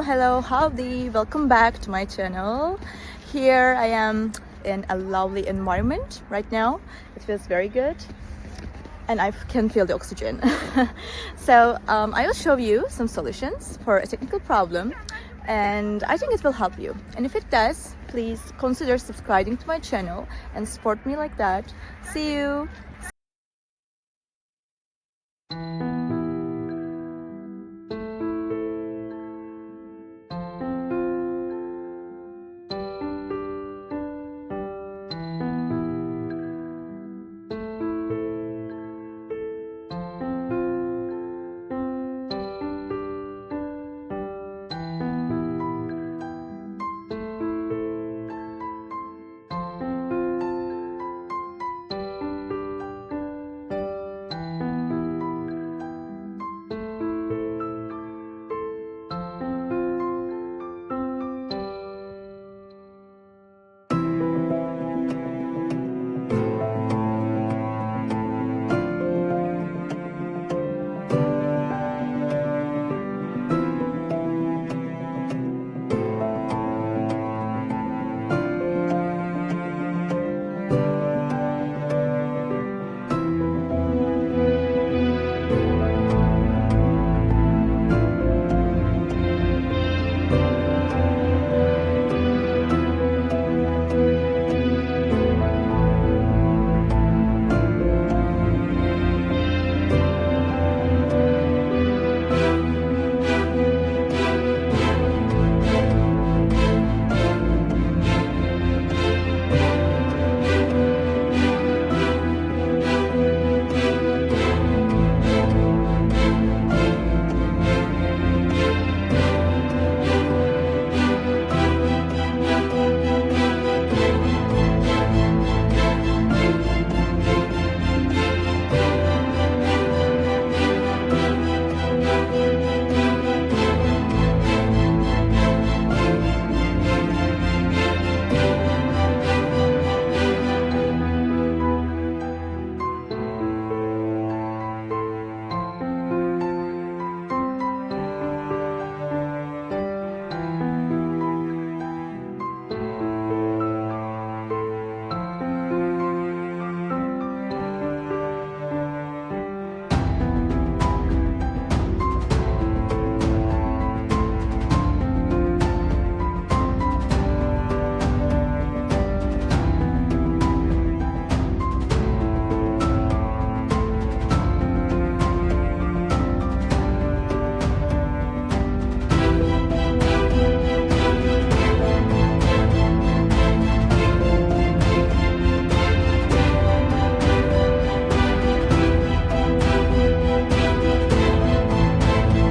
Hello, howdy, welcome back to my channel. Here I am in a lovely environment right now. It feels very good and I can feel the oxygen. So I will show you some solutions for a technical problem and I think it will help you. And if it does, please consider subscribing to my channel and support me like that. See you!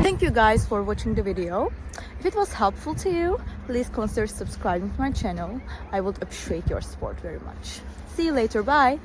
Thank you guys for watching the video. If it was helpful to you, please consider subscribing to my channel. I would appreciate your support very much. See you later, bye!